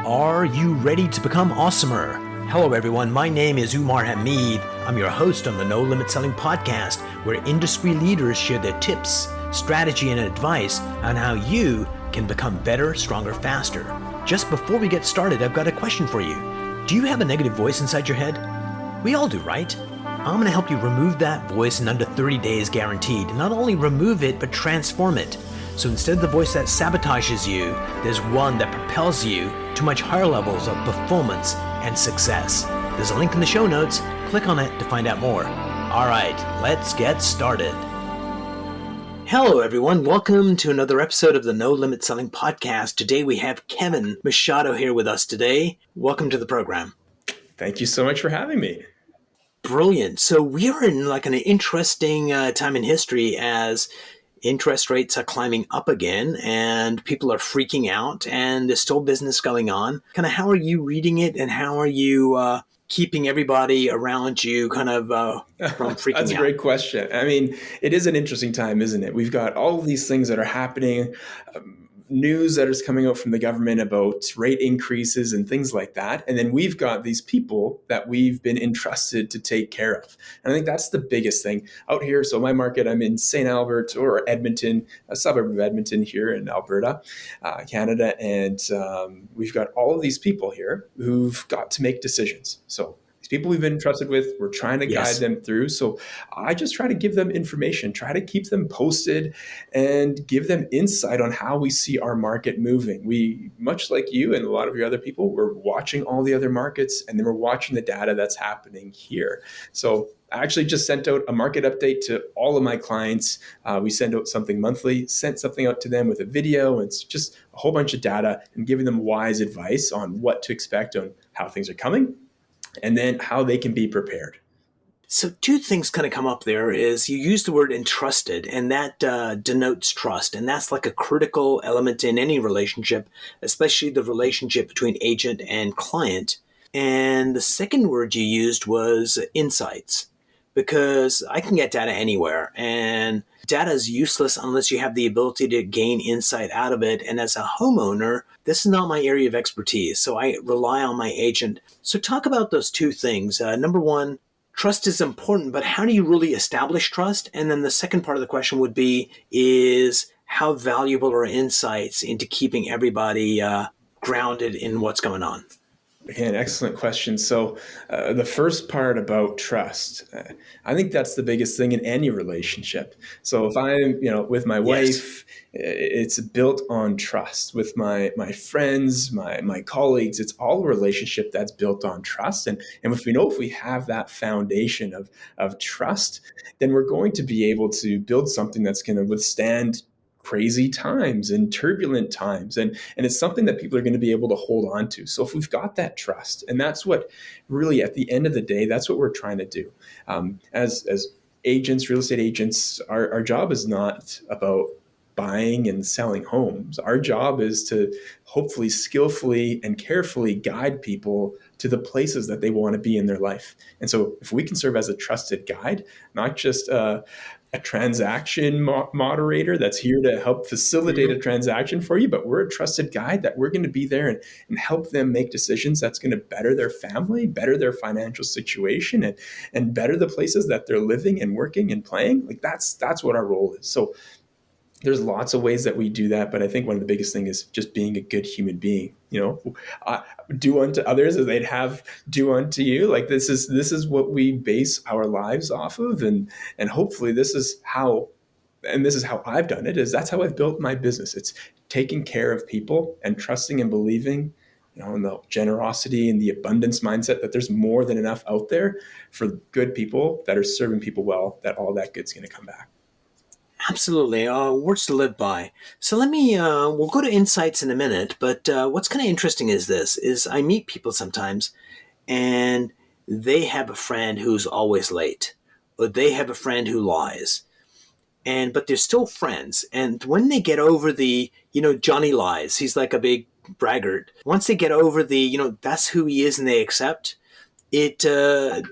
Are you ready to become awesomer? Hello everyone, my name is Umar. I'm your host on the No Limit Selling podcast, where industry leaders share their tips, strategy, and advice on how you can become better, stronger, faster. Just before we get started, I've got a question for you. Do you have a negative voice inside your head? We all do, right? I'm going to help you remove that voice in under 30 days guaranteed. Not only remove it, but transform it. So instead of the voice that sabotages you, there's one that propels you to much higher levels of performance and success. There's a link in the show notes. Click on it to find out more. All right, let's get started. Hello, everyone. Welcome to another episode of the No Limit Selling podcast. Today we have Kevin Machado here with us today. Welcome to the program. Thank you so much for having me. Brilliant. So we are in like an interesting time in history as interest rates are climbing up again and people are freaking out and there's still business going on. Kind of how are you reading it and how are you keeping everybody around you kind of from freaking out? That's a great question. I mean, it is an interesting time, isn't it? We've got all of these things that are happening, news that is coming out from the government about rate increases and things like that. And then we've got these people that we've been entrusted to take care of. And I think that's the biggest thing out here. So my market, I'm in St. Albert or Edmonton, a suburb of Edmonton here in Alberta, Canada. And we've got all of these people here who've got to make decisions. So these people we've been entrusted with, we're trying to guide them through. So I just try to give them information, try to keep them posted and give them insight on how we see our market moving. We, much like you and a lot of your other people, we're watching all the other markets and then we're watching the data that's happening here. So I actually just sent out a market update to all of my clients. We send out something monthly, sent something out to them with a video. It's just a whole bunch of data and giving them wise advice on what to expect on how things are coming, and then how they can be prepared. So two things kind of come up there is you use the word entrusted, and that denotes trust. And that's like a critical element in any relationship, especially the relationship between agent and client. And the second word you used was insights, because I can get data anywhere and data is useless unless you have the ability to gain insight out of it. And as a homeowner, this is not my area of expertise, so I rely on my agent. So talk about those two things. Number one, trust is important, but how do you really establish trust? And then the second part of the question would be, is how valuable are insights into keeping everybody grounded in what's going on? Again, excellent question. So the first part about trust, I think that's the biggest thing in any relationship. So if I'm, with my wife, it's built on trust. With my friends, my colleagues, it's all a relationship that's built on trust. And if we have that foundation of trust, then we're going to be able to build something that's going to withstand crazy times and turbulent times. And it's something that people are going to be able to hold on to. So if we've got that trust, and that's what really at the end of the day, that's what we're trying to do. As agents, real estate agents, our job is not about buying and selling homes. Our job is to hopefully skillfully and carefully guide people to the places that they want to be in their life. And so if we can serve as a trusted guide, not just a transaction moderator that's here to help facilitate a transaction for you, but we're a trusted guide that we're going to be there and help them make decisions that's going to better their family, better their financial situation, and better the places that they're living and working and playing. Like that's what our role is. So there's lots of ways that we do that, but I think one of the biggest things is just being a good human being. Do unto others as they'd have do unto you. Like this is what we base our lives off of, and hopefully this is how I've done it. That's how I've built my business. It's taking care of people and trusting and believing, in the generosity and the abundance mindset that there's more than enough out there for good people that are serving people well. That all that good's going to come back. Absolutely. Words to live by. So we'll go to insights in a minute, but what's kind of interesting is I meet people sometimes and they have a friend who's always late, or they have a friend who lies, but they're still friends. And when they get over the, Johnny lies, he's like a big braggart. Once they get over the, that's who he is and they accept, it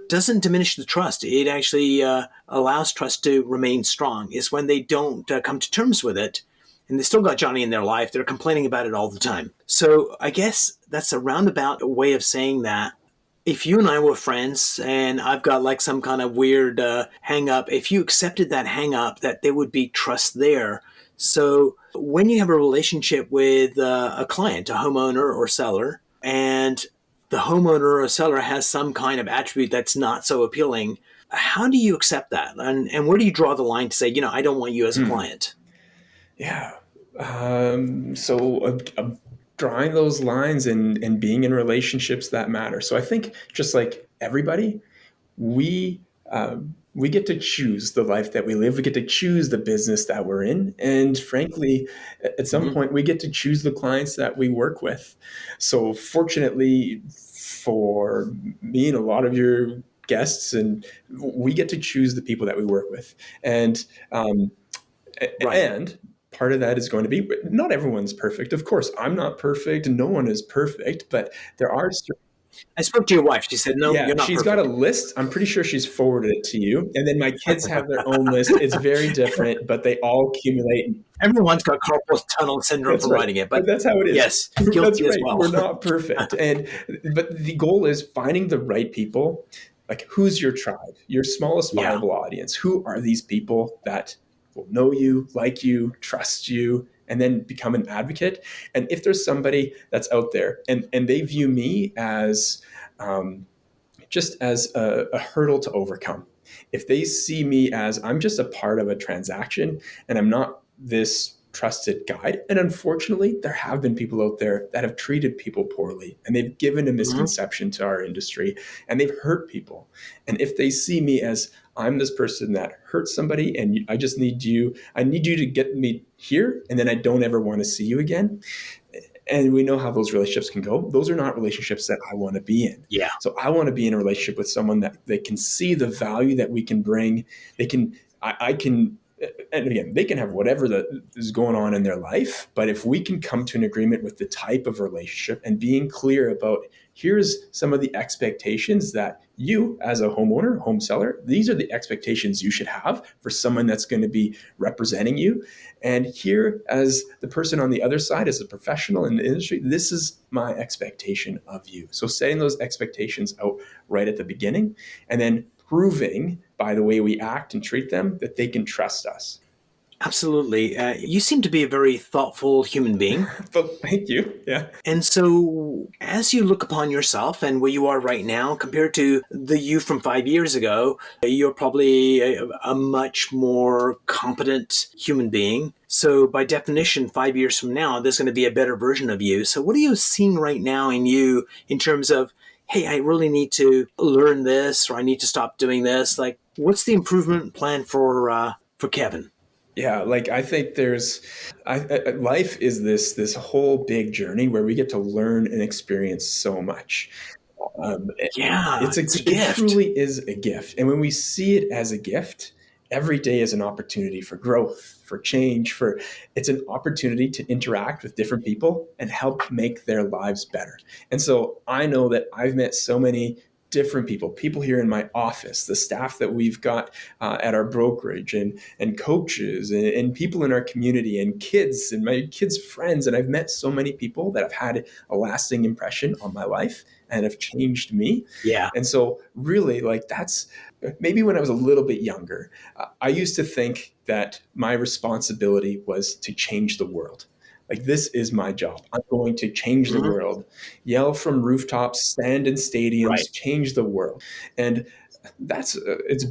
doesn't diminish the trust. It actually allows trust to remain strong. Is when they don't come to terms with it. and they still got Johnny in their life. They're complaining about it all the time. So I guess that's a roundabout way of saying that if you and I were friends and I've got like some kind of weird hang up, if you accepted that hang up, that there would be trust there. So when you have a relationship with a client, a homeowner or seller, and the homeowner or seller has some kind of attribute that's not so appealing, how do you accept that? And where do you draw the line to say, I don't want you as a client? Yeah. So drawing those lines and being in relationships that matter. So I think just like everybody, we get to choose the life that we live. We get to choose the business that we're in, and frankly, at some Mm-hmm. point, we get to choose the clients that we work with. So fortunately for me and a lot of your guests, and we get to choose the people that we work with, and um, Right. and part of that is going to be not everyone's perfect. Of course, I'm not perfect. No one is perfect, but there are I spoke to your wife. She said, no, yeah, you're not she's got a perfect. list. I'm pretty sure she's forwarded it to you. And then my kids have their own list. It's very different, but they all accumulate. Everyone's got carpal tunnel syndrome That's from right. writing it, But but that's how it is. yes, That's guilty as right. well. We're not perfect. But the goal is finding the right people. Like, who's your tribe, your smallest Yeah. viable audience? Who are these people that will know you, like you, trust you, and then become an advocate? And if there's somebody that's out there and they view me as just as a hurdle to overcome. If they see me as I'm just a part of a transaction and I'm not this trusted guide, and unfortunately, there have been people out there that have treated people poorly and they've given a Mm-hmm. misconception to our industry and they've hurt people. And if they see me as I'm this person that hurt somebody and I need you to get me here, and then I don't ever want to see you again, and we know how those relationships can go. Those are not relationships that I want to be in. Yeah. So I want to be in a relationship with someone that they can see the value that we can bring. They can, I can, and again, they can have whatever that is going on in their life. But if we can come to an agreement with the type of relationship and being clear about here's some of the expectations that you as a homeowner, home seller, these are the expectations you should have for someone that's going to be representing you. And here, as the person on the other side, as a professional in the industry, this is my expectation of you. So setting those expectations out right at the beginning, and then proving by the way we act and treat them that they can trust us. Absolutely. You seem to be a very thoughtful human being. But thank you. Yeah. And so, as you look upon yourself and where you are right now compared to the you from 5 years ago, you're probably a much more competent human being. So, by definition, 5 years from now, there's going to be a better version of you. So, what are you seeing right now in you in terms of, hey, I really need to learn this, or I need to stop doing this? Like, what's the improvement plan for Kevin? Yeah, like I think life is this whole big journey where we get to learn and experience so much. Um, Yeah, it's a it gift. truly is a gift, and when we see it as a gift, every day is an opportunity for growth, for change, for it's an opportunity to interact with different people and help make their lives better. And so I know that I've met so many different people here in my office, the staff that we've got at our brokerage, and coaches and people in our community and kids and my kids' friends. And I've met so many people that have had a lasting impression on my life and have changed me. Yeah. And so really like that's maybe when I was a little bit younger, I used to think that my responsibility was to change the world. Like, this is my job. I'm going to change the Mhm. world, yell from rooftops, stand in Right. stadiums, change the world. And that's it's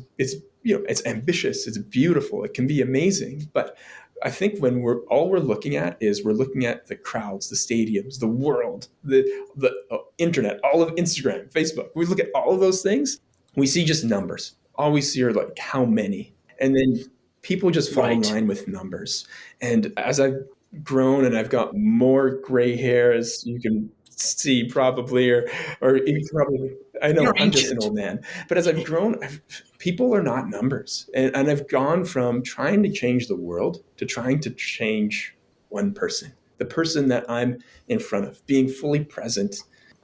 it's ambitious, it's beautiful, it can be amazing, but I think when we're looking at is we're looking at the crowds, the stadiums, the world, the internet, all of Instagram, Facebook. We look at all of those things, we see just numbers. All we see are like how many, and then people just fall in Right. line with numbers. And as I've grown and I've got more gray hair, as you can see probably, or you probably, I You're know I'm just an ancient. old man, but as I've grown, people are not numbers. And I've gone from trying to change the world to trying to change one person, the person that I'm in front of, being fully present,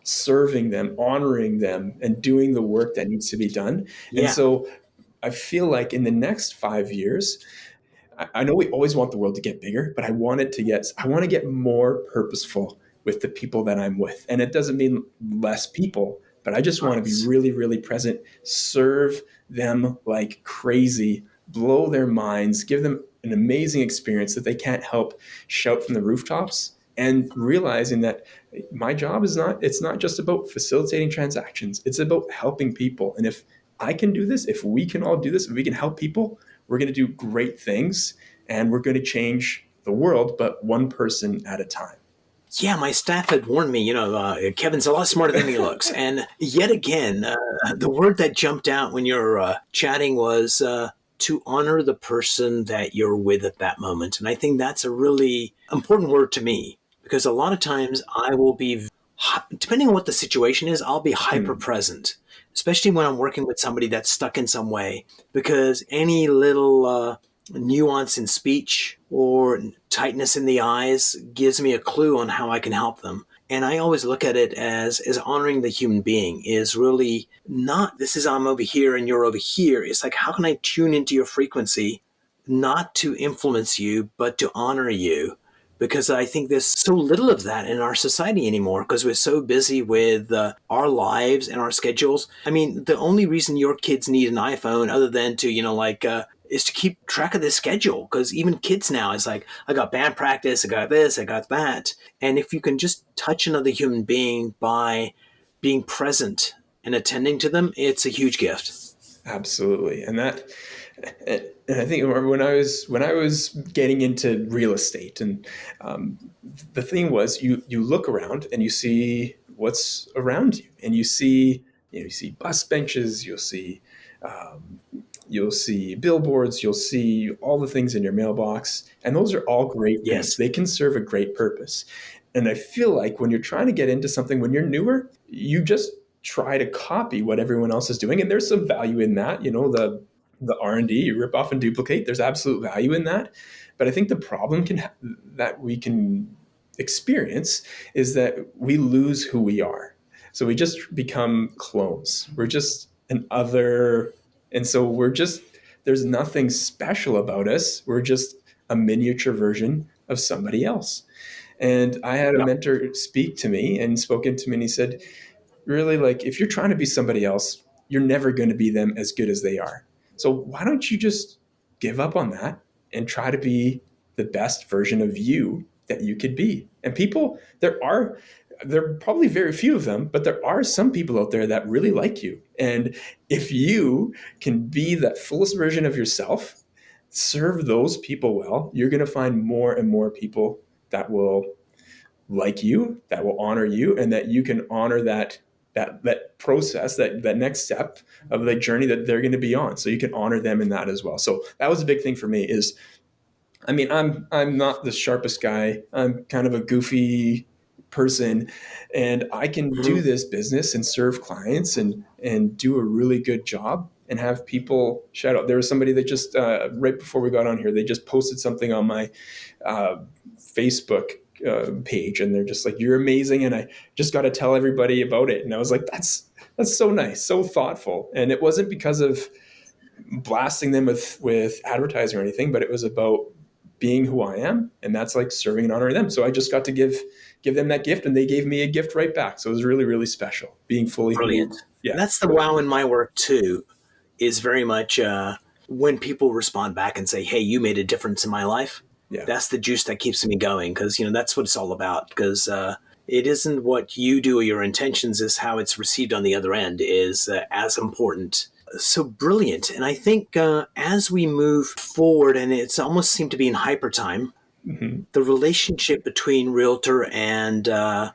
serving them, honoring them, and doing the work that needs to be done. And Yeah. so I feel like in the next 5 years, I know we always want the world to get bigger, but I want to get more purposeful with the people that I'm with. And it doesn't mean less people, but I just want to be Nice. really, really present, serve them like crazy, blow their minds, give them an amazing experience that they can't help shout from the rooftops, and realizing that my job is not, it's not just about facilitating transactions. It's about helping people. And if I can do this, if we can all do this, if we can help people, we're going to do great things and we're going to change the world, but one person at a time. Yeah, my staff had warned me, Kevin's a lot smarter than he looks. And yet again, the word that jumped out when you're chatting was to honor the person that you're with at that moment. And I think that's a really important word to me because a lot of times I will be, depending on what the situation is, I'll be hyper Hmm. present, especially when I'm working with somebody that's stuck in some way, because any little nuance in speech or tightness in the eyes gives me a clue on how I can help them. And I always look at it as honoring the human being is really not, this is I'm over here and you're over here. It's like, how can I tune into your frequency, not to influence you, but to honor you? Because I think there's so little of that in our society anymore because we're so busy with our lives and our schedules. I mean, the only reason your kids need an iPhone other than to, is to keep track of their schedule. Because even kids now, it's like, I got band practice, I got this, I got that. And if you can just touch another human being by being present and attending to them, it's a huge gift. Absolutely. And I think when I was getting into real estate, and um, the thing was, you look around and you see what's around you, and you see bus benches, um, you'll see billboards, you'll see all the things in your mailbox, and those are all great things. Yes. They can serve a great purpose. And I feel like when you're trying to get into something, when you're newer, you just try to copy what everyone else is doing, and there's some value in that. The R&D, you rip off and duplicate. There's absolute value in that. But I think the problem that we can experience is that we lose who we are. So we just become clones. We're just an other, and so there's nothing special about us. We're just a miniature version of somebody else. And I had a Yep. mentor speak to me and spoken to me, and he said, really, like, if you're trying to be somebody else, you're never going to be them as good as they are. So why don't you just give up on that and try to be the best version of you that you could be? And people, there are probably very few of them, but there are some people out there that really like you. And if you can be that fullest version of yourself, serve those people well, you're going to find more and more people that will like you, that will honor you, and that you can honor that process, that next step of the journey that they're going to be on. So you can honor them in that as well. So that was a big thing for me. Is I mean, I'm not the sharpest guy. I'm kind of a goofy person, and I can do Mm-hmm. this business and serve clients and do a really good job and have people shout out. There was somebody that just right before we got on here, they just posted something on my uh, Facebook page, and they're just like, "You're amazing," and I just got to tell everybody about it. And I was like, "That's so nice, so thoughtful." And it wasn't because of blasting them with advertising or anything, but it was about being who I am, and that's like serving and honoring them. So I just got to give them that gift, and they gave me a gift right back. So it was really, really special being fully Brilliant. who. And Yeah, that's the wow in my work too, is very much when people respond back and say, "Hey, you made a difference in my life." yeah, That's the juice that keeps me going because that's what it's all about. Because it isn't what you do or your intentions; is how it's received on the other end is as important. So brilliant. And I think as we move forward, and it's almost seemed to be in hyper time, hmm, the relationship between realtor and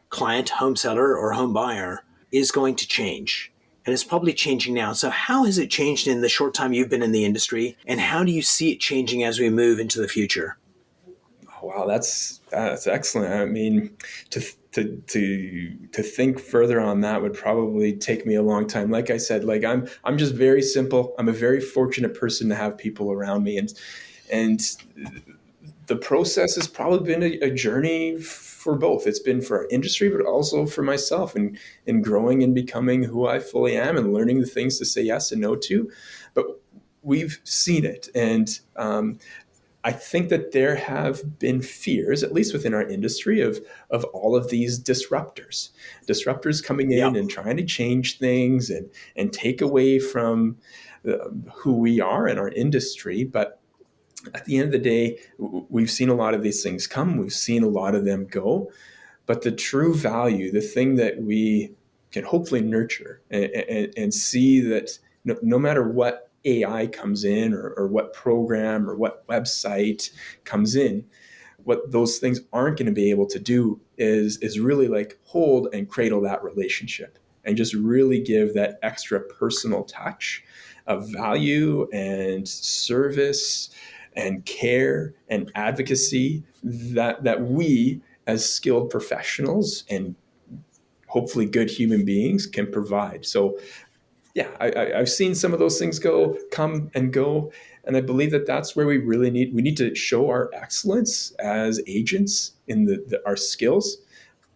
client, home seller, or home buyer is going to change. And it's probably changing now. So, how has it changed in the short time you've been in the industry? And how do you see it changing as we move into the future? oh, wow, that's excellent. I mean, to to think further on that would probably take me a long time. Like I said, like I'm just very simple. I'm a very fortunate person to have people around me, and the process has probably been a journey for both. It's been for our industry, but also for myself, and in growing and becoming who I fully am, and learning the things to say yes and no to. But we've seen it, and I think that there have been fears, at least within our industry, of all of these disruptors coming Yeah. in and trying to change things and take away from who we are in our industry. But at the end of the day, we've seen a lot of these things come. We've seen a lot of them go. But the true value, the thing that we can hopefully nurture and see that no matter what AI comes in or what program or what website comes in, what those things aren't going to be able to do is really like hold and cradle that relationship and just really give that extra personal touch of value and service and care and advocacy that we as skilled professionals and hopefully good human beings can provide. So yeah, I've seen some of those things come and go, and I believe that that's where we need to show our excellence as agents in our skills.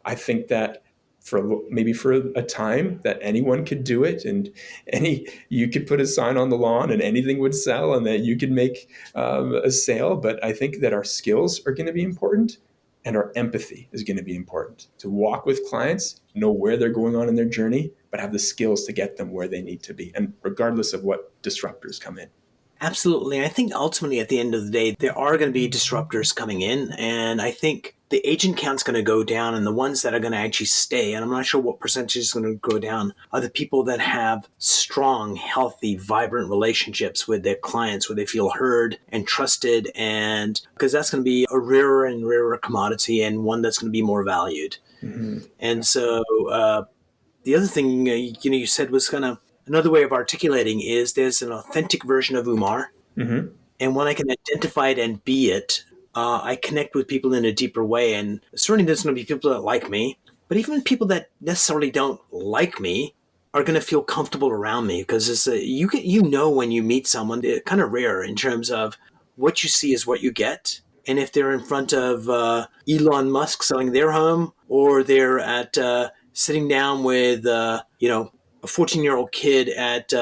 I think that maybe for a time that anyone could do it, and you could put a sign on the lawn and anything would sell, and that you could make a sale. But I think that our skills are going to be important, and our empathy is going to be important to walk with clients, know where they're going on in their journey, but have the skills to get them where they need to be, and regardless of what disruptors come in. Absolutely. I think ultimately at the end of the day, there are going to be disruptors coming in. And I think the agent count's going to go down, and the ones that are going to actually stay, and I'm not sure what percentage is going to go down, are the people that have strong, healthy, vibrant relationships with their clients where they feel heard and trusted. And because that's going to be a rarer and rarer commodity, and one that's going to be more valued. Mm-hmm. And so, the other thing you said was kind of another way of articulating is there's an authentic version of Umar, Mm-hmm. and when I can identify it and be it, I connect with people in a deeper way. And certainly there's going to be people that like me, but even people that necessarily don't like me are going to feel comfortable around me, because you know when you meet someone, they're kind of rare in terms of what you see is what you get. And if they're in front of Elon Musk selling their home, or they're at sitting down with a 14-year-old kid at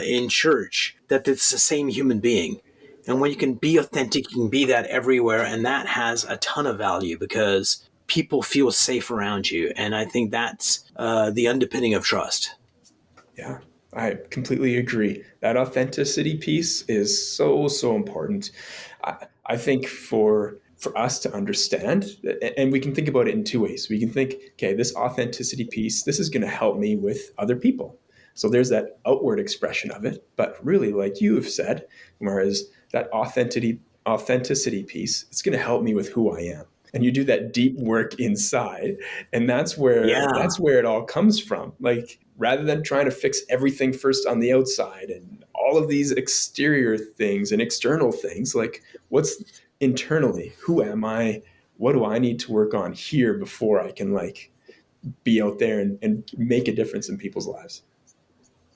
in church, that it's the same human being. And when you can be authentic, you can be that everywhere, and that has a ton of value because people feel safe around you. And I think that's the underpinning of trust. Yeah, I completely agree. That authenticity piece is so important. I think for us to understand, and we can think about it in two ways. We can think, okay, this authenticity piece, this is going to help me with other people. So there's that outward expression of it, but really, like you have said, whereas that authenticity piece, it's going to help me with who I am. And you do that deep work inside, and Yeah. that's where it all comes from. Like, rather than trying to fix everything first on the outside and all of these exterior things and external things, like, what's internally, who am I, what do I need to work on here before I can like be out there and make a difference in people's lives.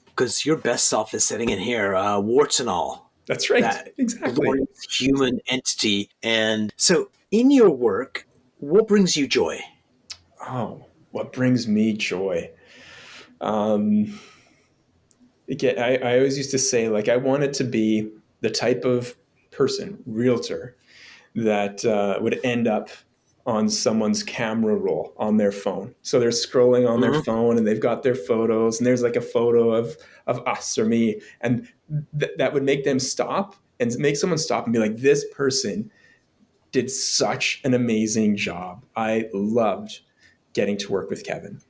Because your best self is sitting in here, warts and all, That's right, that exactly. glorious human entity. And so, in your work, what brings you joy? Oh, what brings me joy? um Again, I always used to say, like, I wanted to be the type of person, realtor, that would end up on someone's camera roll on their phone. So they're scrolling on their Mhm. phone and they've got their photos, and there's like a photo of us or me, and that would make them stop and make someone stop and be like, this person did such an amazing job. I loved getting to work with Kevin.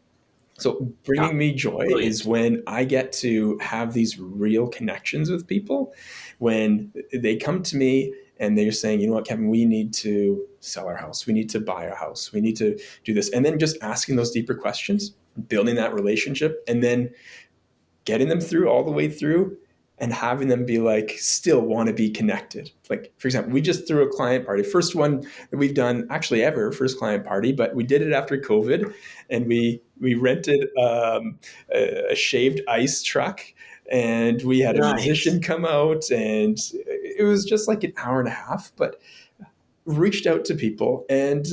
So Yeah, bringing me joy is brilliant. when I get to have these real connections with people, when they come to me and they're saying, you know what, Kevin, we need to sell our house. We need to buy our house. We need to do this. And then just asking those deeper questions, building that relationship, and then getting them through all the way through and having them be like, still want to be connected. Like, for example, we just threw a client party, first one that we've done actually ever, first client party, but we did it after COVID, and we rented a shaved ice truck, and we had a Nice. musician come out, and it was just like an hour and a half, but reached out to people, and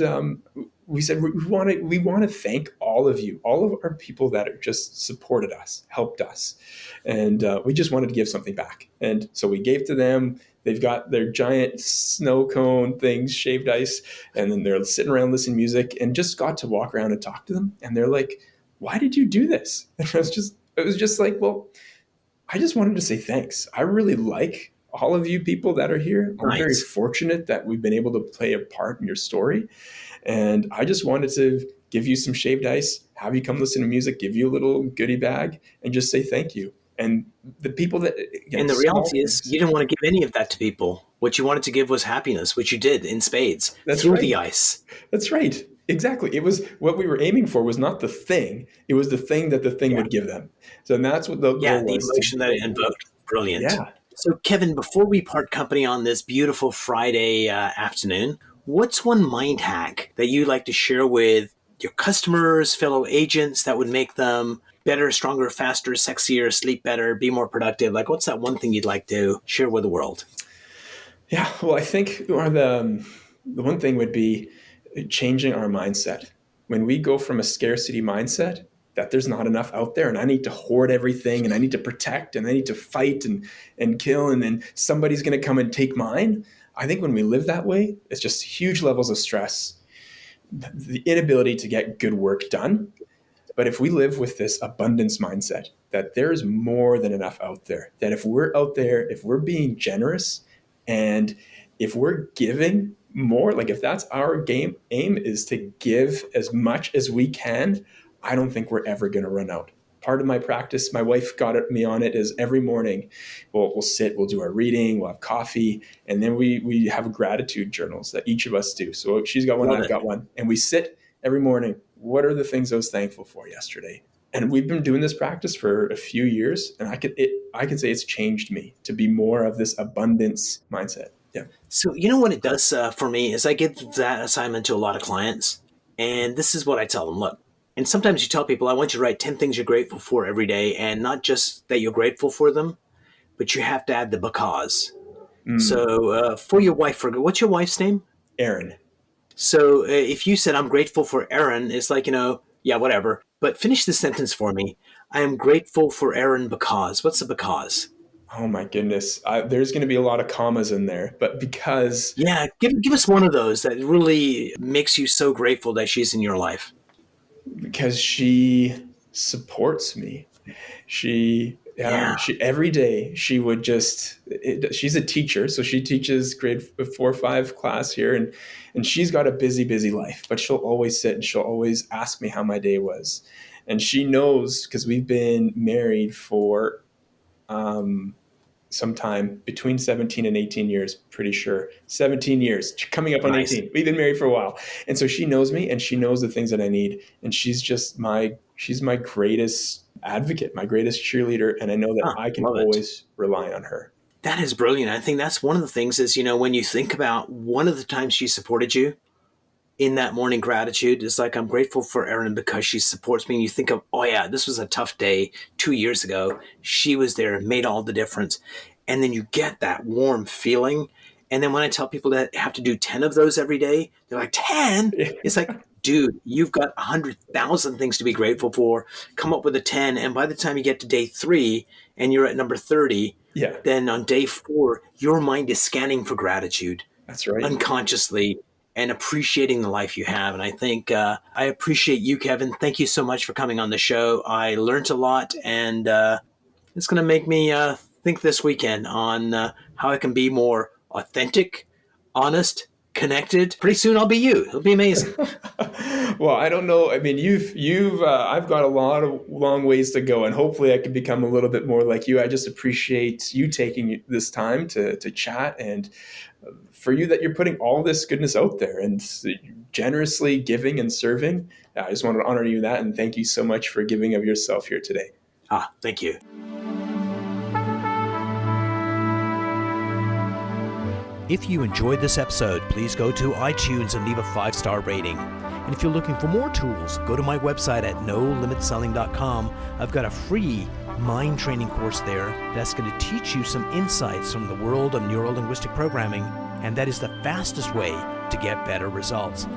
we said we want to thank all of you, all of our people that are just supported us, helped us, and we just wanted to give something back. And so we gave to them. They've got their giant snow cone things, shaved ice, and then they're sitting around listening to music, and just got to walk around and talk to them. And they're like, "Why did you do this?" And it was just like, well, I just wanted to say thanks. I really like all of you people that are here. I'm very fortunate that we've been able to play a part in your story. And I just wanted to give you some shaved ice, have you come listen to music, give you a little goodie bag, and just say thank you. And the people that, again, and the reality is you didn't want to give any of that to people. What you wanted to give was happiness, which you did in spades through the ice. That's right. Exactly. It was what we were aiming for was not the thing. It was the thing that the thing would give them. So that's what the goal was. The emotion that it invoked. Brilliant. Yeah. So Kevin, before we part company on this beautiful Friday afternoon, what's one mind hack that you like to share with your customers, fellow agents that would make them better, stronger, faster, sexier, sleep better, be more productive? Like, what's that one thing you'd like to share with the world? Yeah, well, I think the one thing would be changing our mindset. When we go from a scarcity mindset that there's not enough out there and I need to hoard everything and I need to protect and I need to fight and kill and then somebody's going to come and take mine. I think when we live that way, it's just huge levels of stress, the inability to get good work done. But if we live with this abundance mindset, that there's more than enough out there, that if we're out there, if we're being generous and if we're giving more, like if that's our aim is to give as much as we can, I don't think we're ever going to run out. Part of my practice, my wife got me on it, is every morning we'll sit, we'll do our reading, we'll have coffee, and then we have gratitude journals that each of us do. So she's got one, I've got one, and we sit every morning. What are the things I was thankful for yesterday? And we've been doing this practice for a few years, and I can say it's changed me to be more of this abundance mindset. Yeah. So you know what it does for me is I give that assignment to a lot of clients, and this is what I tell them. Look, and sometimes you tell people, I want you to write 10 things you're grateful for every day, and not just that you're grateful for them, but you have to add the because. So for your wife, what's your wife's name? Erin. So if you said, I'm grateful for Erin, it's like, yeah, whatever. But finish the sentence for me. I am grateful for Erin because. What's the because? Oh my goodness. There's going to be a lot of commas in there, but because... Yeah, give us one of those that really makes you so grateful that she's in your life. Because she supports me. She every day she would she's a teacher, so she teaches grade 4 or 5 class here, and she's got a busy life, but she'll always sit and she'll always ask me how my day was. And she knows, because we've been married for sometime between 17 and 18 years, pretty sure 17 years coming up on nice. 18. We've been married for a while. And so she knows me and she knows the things that I need. And she's just she's my greatest advocate, my greatest cheerleader. And I know that I can always rely on her. That is brilliant. I think that's one of the things is, when you think about one of the times she supported you in that morning gratitude, it's like, I'm grateful for Erin because she supports me. And you think of, oh yeah, this was a tough day 2 years ago. She was there and made all the difference. And then you get that warm feeling. And then when I tell people that have to do 10 of those every day, they're like, 10? It's like, dude, you've got 100,000 things to be grateful for. Come up with a 10. And by the time you get to day 3 and you're at number 30, then on day 4, your mind is scanning for gratitude. That's right. Unconsciously. And appreciating the life you have. And I think I appreciate you, Kevin. Thank you so much for coming on the show. I learned a lot, and it's going to make me think this weekend on how I can be more authentic, honest, connected. Pretty soon I'll be you. It'll be amazing. Well, I don't know. I mean, I've got a long ways to go, and hopefully I can become a little bit more like you. I just appreciate you taking this time to chat, and for you that you're putting all this goodness out there and generously giving and serving. I just want to honor you that, and thank you so much for giving of yourself here today. Thank you. If you enjoyed this episode, please go to iTunes and leave a 5-star rating. And if you're looking for more tools, go to my website at nolimitselling.com. I've got a free mind training course there that's going to teach you some insights from the world of neuro-linguistic programming, and that is the fastest way to get better results.